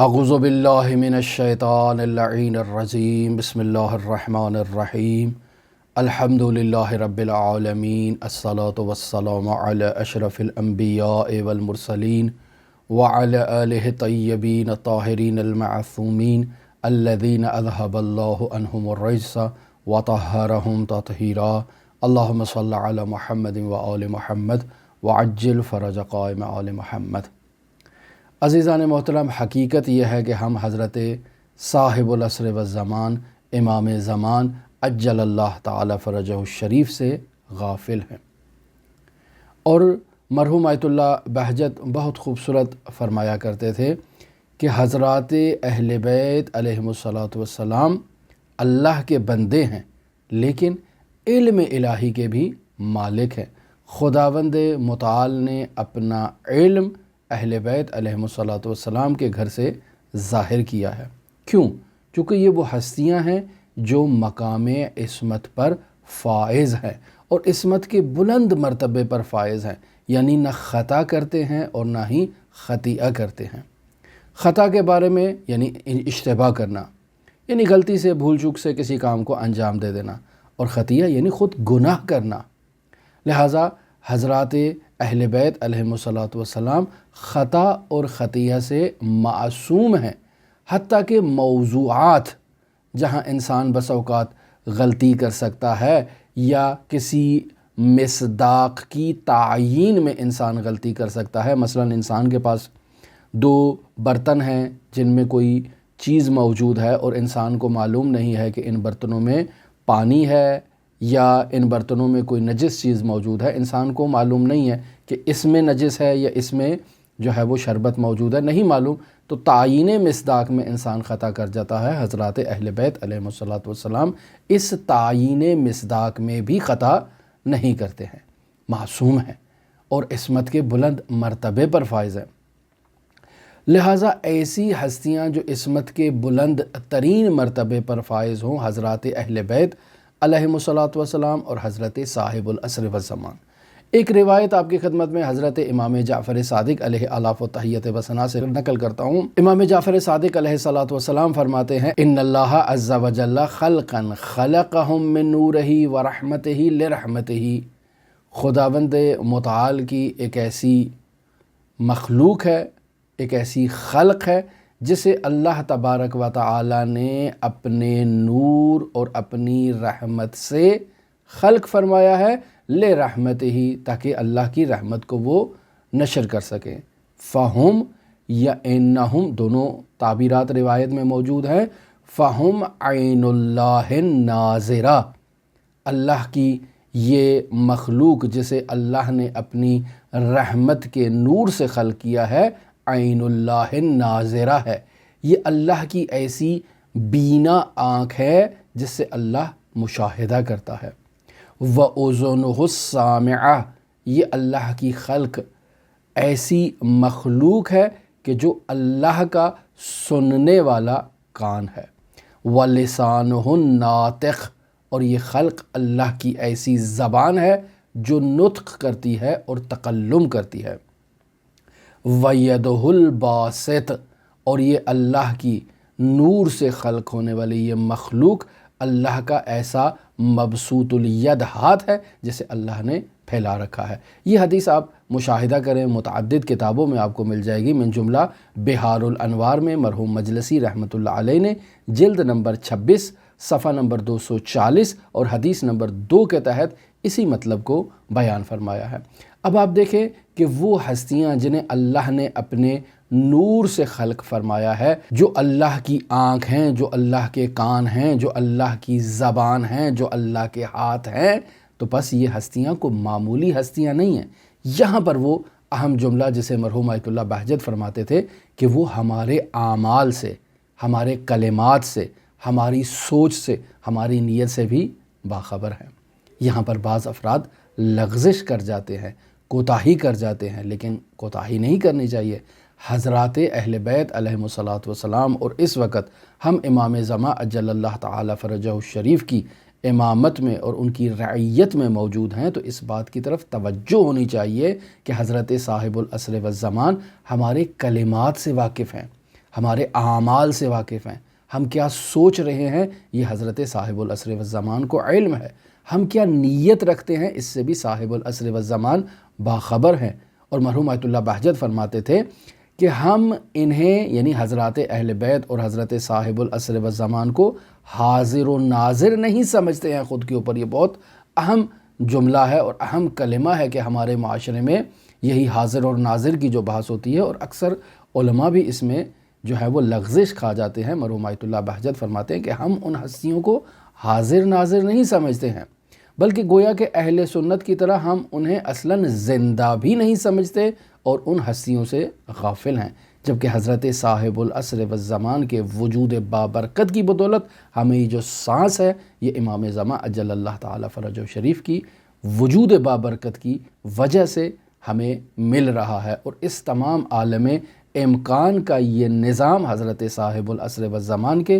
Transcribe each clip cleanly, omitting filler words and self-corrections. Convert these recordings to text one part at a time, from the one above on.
اعوذ باللہ من الشیطان اللعین الرجیم بسم اللہ الرحمن الرحیم الحمد للہ رب العالمین الصلاة والسلام علی اشرف الانبیاء والمرسلین وعلی آلہ الطیبین الطاہرین المعصومین الذین اذہب اللہ عنہم الرجس وطہرہم تطہیرا اللہم صل علی محمد وآل محمد وعجل فرج قائم آل محمد۔ عزیزان محترم، حقیقت یہ ہے کہ ہم حضرت صاحب العصر والزمان امام زمان عجل اللہ تعالی فرجہ الشریف سے غافل ہیں۔ اور مرحوم آیت اللہ بہجت بہت خوبصورت فرمایا کرتے تھے کہ حضرات اہل بیت علیہم الصلاۃ والسلام اللہ کے بندے ہیں لیکن علم الہی کے بھی مالک ہیں۔ خداوند متعال نے اپنا علم اہل بیت علیہم الصلاۃ والسلام کے گھر سے ظاہر کیا ہے۔ کیوں؟ چونکہ یہ وہ ہستیاں ہیں جو مقام عصمت پر فائز ہیں اور عصمت کے بلند مرتبے پر فائز ہیں، یعنی نہ خطا کرتے ہیں اور نہ ہی خطیئہ کرتے ہیں۔ خطا کے بارے میں یعنی اشتباہ کرنا، یعنی غلطی سے بھول چوک سے کسی کام کو انجام دے دینا، اور خطیئہ یعنی خود گناہ کرنا۔ لہٰذا حضرات اہل بیت علیہم الصلاۃ والسلام خطا اور خطیئہ سے معصوم ہیں، حتیٰ کہ موضوعات جہاں انسان بس اوقات غلطی کر سکتا ہے یا کسی مصداق کی تعیین میں انسان غلطی کر سکتا ہے، مثلا انسان کے پاس دو برتن ہیں جن میں کوئی چیز موجود ہے اور انسان کو معلوم نہیں ہے کہ ان برتنوں میں پانی ہے یا ان برتنوں میں کوئی نجس چیز موجود ہے، انسان کو معلوم نہیں ہے کہ اس میں نجس ہے یا اس میں جو ہے وہ شربت موجود ہے، نہیں معلوم، تو تعیین مصداق میں انسان خطا کر جاتا ہے۔ حضرات اہل بیت علیہم الصلاۃ والسلام اس تعیین مصداق میں بھی خطا نہیں کرتے ہیں، معصوم ہیں اور عصمت کے بلند مرتبے پر فائز ہیں۔ لہٰذا ایسی ہستیاں جو عصمت کے بلند ترین مرتبے پر فائز ہوں، حضرات اہل بیت علیہم الصلاۃ والسلام اور حضرت صاحب العصر والزمان۔ ایک روایت آپ کی خدمت میں حضرت امام جعفر صادق علیہ آلاف و تحیت و ثنا سے نقل کرتا ہوں۔ امام جعفر صادق علیہ الصلاۃ والسلام فرماتے ہیں: ان اللہ عز وجل خلقا خلقہم من نورہ ورحمتہ لرحمتہ۔ خداوند متعال کی ایک ایسی مخلوق ہے، ایک ایسی خلق ہے جسے اللہ تبارک و تعالی نے اپنے نور اور اپنی رحمت سے خلق فرمایا ہے، لے رحمت ہی، تاکہ اللہ کی رحمت کو وہ نشر کر سکیں۔ فہم یا انہم دونوں تعبیرات روایت میں موجود ہیں۔ فہم عین اللہ ناظرہ، اللہ کی یہ مخلوق جسے اللہ نے اپنی رحمت کے نور سے خلق کیا ہے، عین اللہ ناظرہ ہے، یہ اللہ کی ایسی بینا آنکھ ہے جس سے اللہ مشاہدہ کرتا ہے۔ وَأُذُنُهُ السَّامِعَةُ، یہ اللہ کی خلق ایسی مخلوق ہے کہ جو اللہ کا سننے والا کان ہے۔ وَلِسَانُهُ النَّاطِقُ، اور یہ خلق اللہ کی ایسی زبان ہے جو نطق کرتی ہے اور تکلم کرتی ہے۔ وَيَدُهُ الْبَاسِطُ، اور یہ اللہ کی نور سے خلق ہونے والی یہ مخلوق اللہ کا ایسا مبسوط الید ہاتھ ہے جسے اللہ نے پھیلا رکھا ہے۔ یہ حدیث آپ مشاہدہ کریں، متعدد کتابوں میں آپ کو مل جائے گی، من جملہ بحار الانوار میں مرحوم مجلسی رحمۃ اللہ علیہ نے جلد نمبر 26 صفحہ نمبر 240 اور حدیث نمبر 2 کے تحت اسی مطلب کو بیان فرمایا ہے۔ اب آپ دیکھیں کہ وہ ہستیاں جنہیں اللہ نے اپنے نور سے خلق فرمایا ہے، جو اللہ کی آنکھ ہیں، جو اللہ کے کان ہیں، جو اللہ کی زبان ہیں، جو اللہ کے ہاتھ ہیں، تو بس یہ ہستیاں کو معمولی ہستیاں نہیں ہیں۔ یہاں پر وہ اہم جملہ جسے مرحوم آیت اللہ بہجت فرماتے تھے کہ وہ ہمارے اعمال سے، ہمارے کلمات سے، ہماری سوچ سے، ہماری نیت سے بھی باخبر ہیں۔ یہاں پر بعض افراد لغزش کر جاتے ہیں، کوتاہی کر جاتے ہیں، لیکن کوتاہی نہیں کرنی چاہیے۔ حضرات اہل بیت علیہم الصلاۃ والسلام اور اس وقت ہم امام زمان عجل اللہ تعالی فرجہ الشریف کی امامت میں اور ان کی رعیت میں موجود ہیں، تو اس بات کی طرف توجہ ہونی چاہیے کہ حضرت صاحب العصر والزمان ہمارے کلمات سے واقف ہیں، ہمارے اعمال سے واقف ہیں، ہم کیا سوچ رہے ہیں یہ حضرت صاحب العصر والزمان کو علم ہے، ہم کیا نیت رکھتے ہیں اس سے بھی صاحب العصر والزمان باخبر ہیں۔ اور مرحوم آیت اللہ بہجت فرماتے تھے کہ ہم انہیں یعنی حضرات اہل بیت اور حضرت صاحب العصر والزمان کو حاضر و ناظر نہیں سمجھتے ہیں خود کے اوپر۔ یہ بہت اہم جملہ ہے اور اہم کلمہ ہے کہ ہمارے معاشرے میں یہی حاضر اور ناظر کی جو بحث ہوتی ہے، اور اکثر علماء بھی اس میں جو ہے وہ لغزش کھا جاتے ہیں۔ مرحوم آیت اللہ بہجت فرماتے ہیں کہ ہم ان ہستیوں کو حاضر ناظر نہیں سمجھتے ہیں، بلکہ گویا کہ اہل سنت کی طرح ہم انہیں اصلاً زندہ بھی نہیں سمجھتے اور ان ہستیوں سے غافل ہیں، جبکہ حضرت صاحب العصر والزمان کے وجود بابرکت کی بدولت ہمیں یہ جو سانس ہے یہ امام زمان اجل اللہ تعالی فرجہ شریف کی وجود بابرکت کی وجہ سے ہمیں مل رہا ہے، اور اس تمام عالم امکان کا یہ نظام حضرت صاحب العصر والزمان کے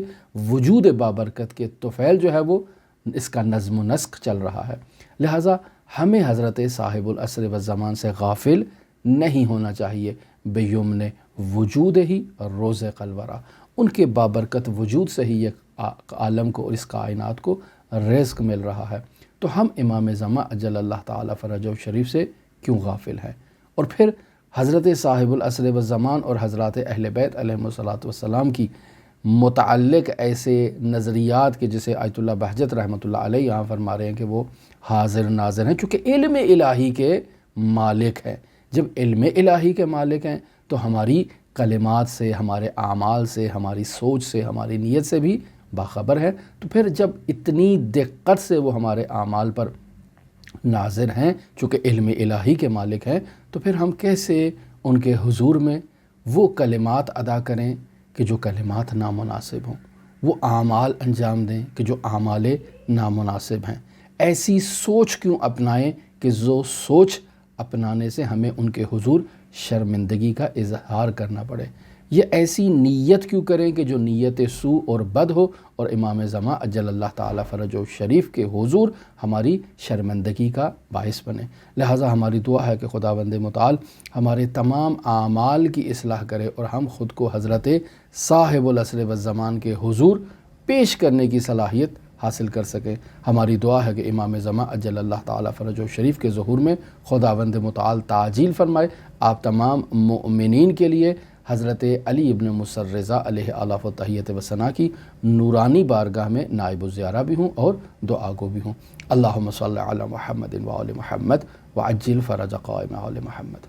وجود بابرکت کے طفیل جو ہے وہ اس کا نظم و نسق چل رہا ہے۔ لہٰذا ہمیں حضرت صاحب العصر والزمان سے غافل نہیں ہونا چاہیے۔ بیمن وجود ہی روز قلورہ، ان کے بابرکت وجود سے ہی یہ عالم کو اور اس کائنات کو رزق مل رہا ہے، تو ہم امام زمان اجل اللہ تعالی فرجہ شریف سے کیوں غافل ہیں؟ اور پھر حضرت صاحب العصر والزمان اور حضرات اہل بیت علیہم السلام کی متعلق ایسے نظریات کے جسے آیت اللہ بہجت رحمۃ اللہ علیہ یہاں فرما رہے ہیں کہ وہ حاضر ناظر ہیں، چونکہ علم الہی کے مالک ہیں۔ جب علم الہی کے مالک ہیں تو ہماری کلمات سے، ہمارے اعمال سے، ہماری سوچ سے، ہماری نیت سے بھی باخبر ہے، تو پھر جب اتنی دقت سے وہ ہمارے اعمال پر ناظر ہیں، چونکہ علم الہی کے مالک ہیں، تو پھر ہم کیسے ان کے حضور میں وہ کلمات ادا کریں کہ جو کلمات نامناسب ہوں، وہ اعمال انجام دیں کہ جو اعمال نامناسب ہیں؟ ایسی سوچ کیوں اپنائیں کہ جو سوچ اپنانے سے ہمیں ان کے حضور شرمندگی کا اظہار کرنا پڑے؟ یہ ایسی نیت کیوں کریں کہ جو نیت سو اور بد ہو اور امام زمان اجل اللہ تعالی فرجہ شریف کے حضور ہماری شرمندگی کا باعث بنے؟ لہٰذا ہماری دعا ہے کہ خداوند متعال ہمارے تمام اعمال کی اصلاح کرے اور ہم خود کو حضرت صاحب العصر والزمان کے حضور پیش کرنے کی صلاحیت حاصل کر سکیں۔ ہماری دعا ہے کہ امام زمان اجل اللہ تعالی فرجہ شریف کے ظہور میں خداوند متعال تعجیل فرمائے۔ آپ تمام مؤمنین کے لیے حضرت علی ابن مصر رضا علیہ آلاف و تحیت و ثنا کی نورانی بارگاہ میں نائب الزیارہ بھی ہوں اور دعا گو بھی ہوں۔ اللہم صلی علی محمد و آل محمد وعجل فرج قائم آل محمد۔